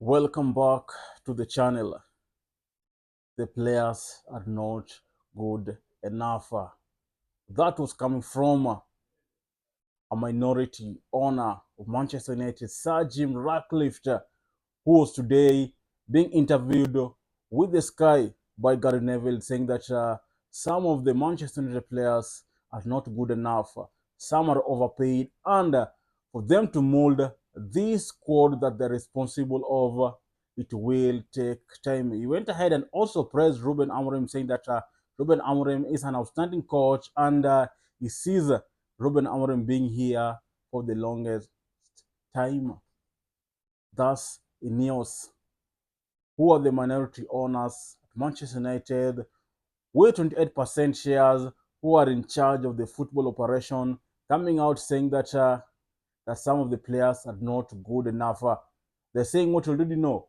Welcome back to the channel. The players are not good enough. That was coming from a minority owner of Manchester United, Sir Jim Ratcliffe, who was today being interviewed with the Sky by Gary Neville, saying that some of the Manchester United players are not good enough. Some are overpaid, and for them to mold this squad that they're responsible of, it will take time. He went ahead and also praised Ruben Amorim, saying that Ruben Amorim is an outstanding coach, and he sees Ruben Amorim being here for the longest time. Thus, Ineos, who are the minority owners at Manchester United, with 28% shares, who are in charge of the football operation, coming out saying that some of the players are not good enough. They're saying what you already know.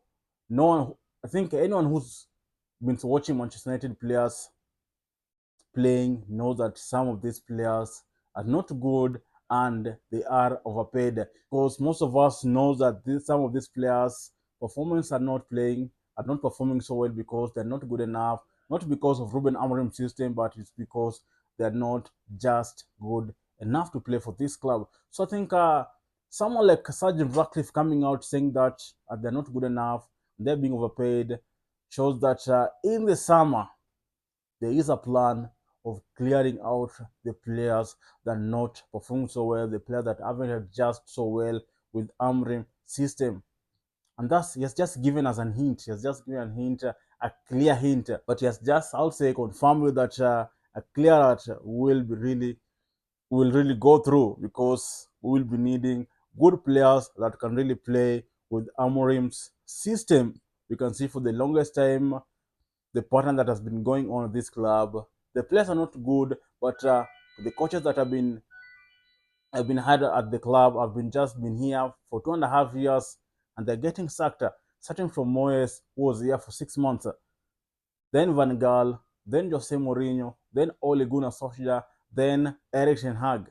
No one, I think anyone who's been watching Manchester United players playing knows that some of these players are not good and they are overpaid, because most of us know that some of these players performance are not performing so well because they're not good enough, not because of Ruben Amorim system, but it's because they're not just good enough to play for this club. So I think someone like Sergeant Ratcliffe coming out saying that they're not good enough, they're being overpaid, shows that in the summer there is a plan of clearing out the players that are not performing so well, the players that haven't adjusted so well with Amrim system. And thus, he has just given us an hint. He has just given a hint, a clear hint. But he has just, I'll say, confirmed with that a clear that will really go through, because we will be needing good players that can really play with Amorim's system. You can see for the longest time the pattern that has been going on at this club. The players are not good, but the coaches that have been hired at the club have been here for 2.5 years, and they're getting sacked. Starting from Moyes, who was here for 6 months, then Van Gaal, then Jose Mourinho, then Ole Gunnar Solskjaer, then Erik Ten Hag.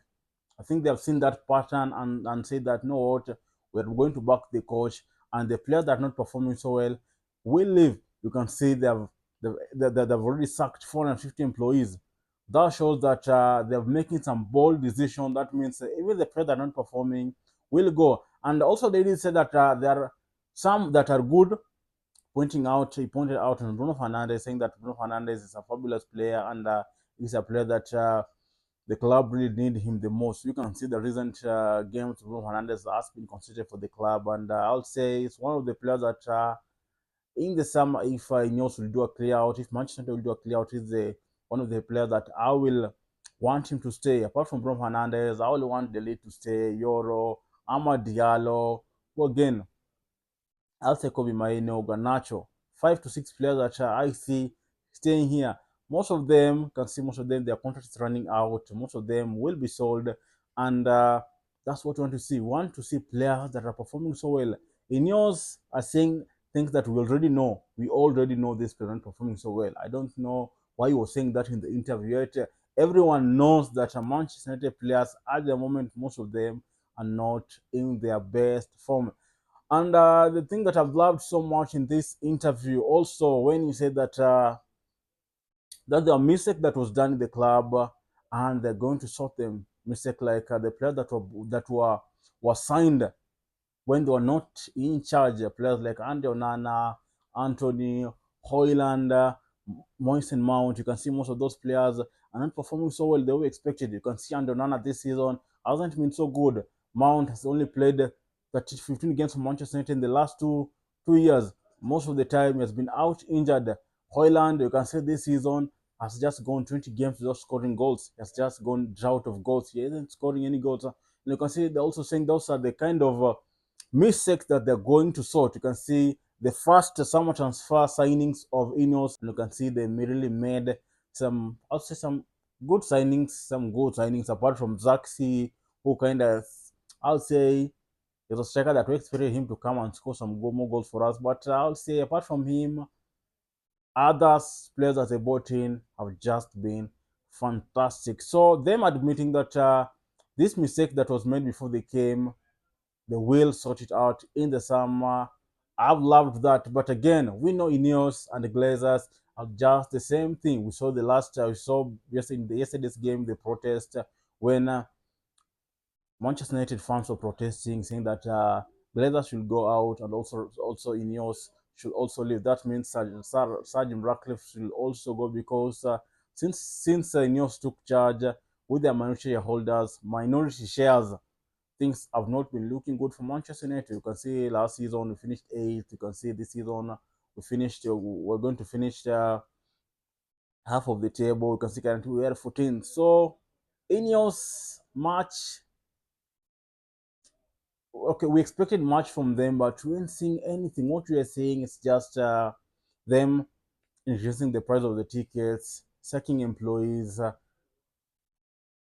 I think they have seen that pattern and said that no, what, we're going to back the coach, and the players that are not performing so well will leave. You can see they've already sacked 450 employees. That shows that they're making some bold decision. That means even the players that are not performing will go. And also they did say that there are some that are good. He pointed out on Bruno Fernandes, saying that Bruno Fernandes is a fabulous player, and he's a player that the club really need him the most. You can see the recent games Bruno Fernandes has been considered for the club, and I'll say it's one of the players that in the summer, if Ineos will do a clear out, if Manchester United will do a clear out, is one of the players that I will want him to stay. Apart from Bruno Fernandes, I will want the lead to stay. Yoro, Amad Diallo, who again, I'll say Kobe Maino, Garnacho. 5 to 6 players that I see staying here. Most of them, their contracts running out. Most of them will be sold. And that's what we want to see. We want to see players that are performing so well. Ineos are saying things that we already know. We already know this player not performing so well. I don't know why you were saying that in the interview. Yet, everyone knows that Manchester United players at the moment, most of them are not in their best form. And the thing that I've loved so much in this interview, also when he said that the mistake that was done in the club, and they're going to sort them mistake, like the players that were signed when they were not in charge, players like Andy Onana, Anthony, Hoyland, Moisen Mount. You can see most of those players are not performing so well they were expected. You can see Andy Onana this season hasn't been so good. Mount has only played 15 games for Manchester United in the last two years. Most of the time he has been out injured. Hoyland, you can see this season has just gone 20 games without scoring goals. He has just gone drought of goals. He isn't scoring any goals. And you can see they're also saying those are the kind of mistakes that they're going to sort. You can see the first summer transfer signings of Ineos, and you can see they really made I'll say some some good signings, apart from Zaxi, who kind of, I'll say, is a striker that we expected him to come and score some more goals for us. But I'll say, apart from him, others players that they brought in have just been fantastic. So them admitting that this mistake that was made before they came, they will sort it out in the summer, I've loved that. But again, we know Ineos and the Glazers are just the same thing. We saw the last, we saw yesterday, in the yesterday's game, the protest when Manchester United fans were protesting, saying that Glazers should go out and also Ineos should also leave. That means Sergeant Ratcliffe should also go because since Ineos took charge with their minority shareholders, minority shares, things have not been looking good for Manchester United. You can see last season we finished eighth. You can see this season we're going to finish half of the table. You can see currently we are 14th. So Ineos match, okay, we expected much from them, but we ain't seeing anything. What we are seeing is just them increasing the price of the tickets, sacking employees.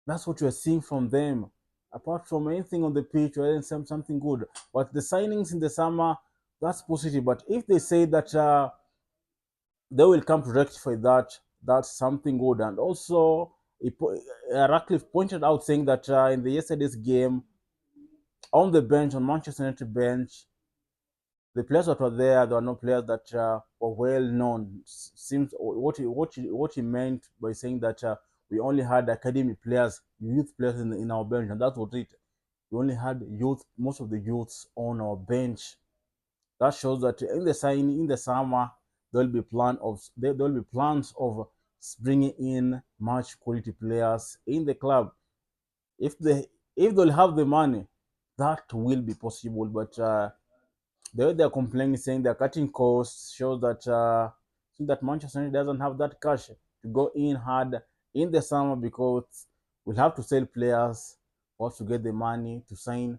That's what we are seeing from them. Apart from anything on the pitch, we are seeing something good. But the signings in the summer, that's positive. But if they say that they will come to rectify that, that's something good. And also, Ratcliffe pointed out saying that in the yesterday's game, on the bench, on Manchester United bench, the players that were there, there were no players that were well known. Seems what he meant by saying that we only had academy players, youth players in our bench, and that's what it. We only had youth, most of the youths on our bench. That shows that in the summer there will be plans of bringing in much quality players in the club. If they'll have the money, that will be possible. But the way they're complaining, saying they're cutting costs, shows that Manchester United doesn't have that cash to go in hard in the summer because we'll have to sell players or to get the money to sign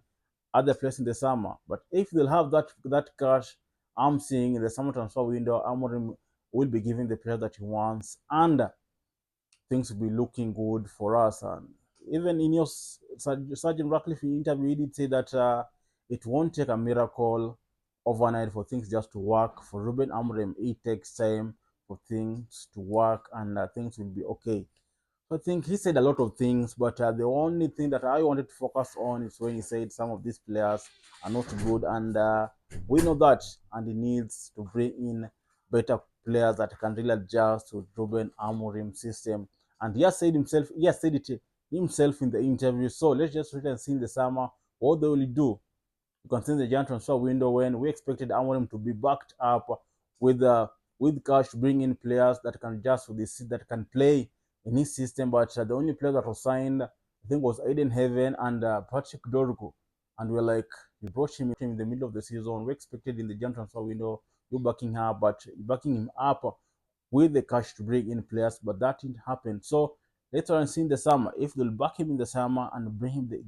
other players in the summer. But if they'll have that cash, I'm seeing in the summer transfer window, Amorim will be giving the player that he wants, and things will be looking good for us. And even in your Sergeant Ratcliffe interview, he did say that it won't take a miracle overnight for things just to work. For Ruben Amorim, it takes time for things to work, and things will be okay. I think he said a lot of things, but the only thing that I wanted to focus on is when he said some of these players are not good, and we know that, and he needs to bring in better players that can really adjust to Ruben Amorim system. And he has said it himself in the interview. So let's just wait and see in the summer what they will do. You can see the Jan transfer window when we expected Amorim to be backed up with uh, with cash to bring in players that can adjust to this, that can play in his system. But the only player that was signed, I think, was Aiden Heaven and Patrick Dorgu. And we're like, you brought him in the middle of the season. We expected in the Jan transfer window you backing him up with the cash to bring in players, but that didn't happen. So later on, see in the summer, if they'll back him in the summer and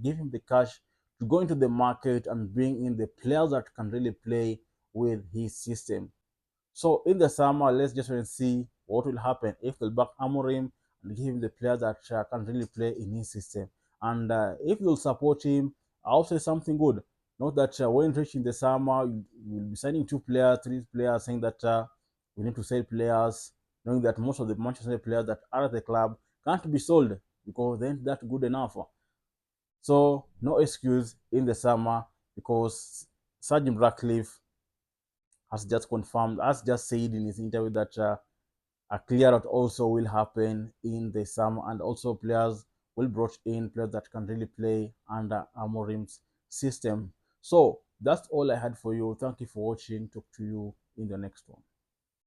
give him the cash to go into the market and bring in the players that can really play with his system. So in the summer, let's just wait and see what will happen if they'll back Amorim and give him the players that can really play in his system. And if they'll support him, I'll say something good. Not that when reaching the summer, you'll be signing 2 players, 3 players, saying that we need to sell players, knowing that most of the Manchester United players that are at the club can't be sold because they ain't that good enough. So no excuse in the summer because Sergeant Ratcliffe has just said in his interview that a clear out also will happen in the summer, and also players will brought in players that can really play under Amorim's system. So that's all I had for you. Thank you for watching. Talk to you in the next one.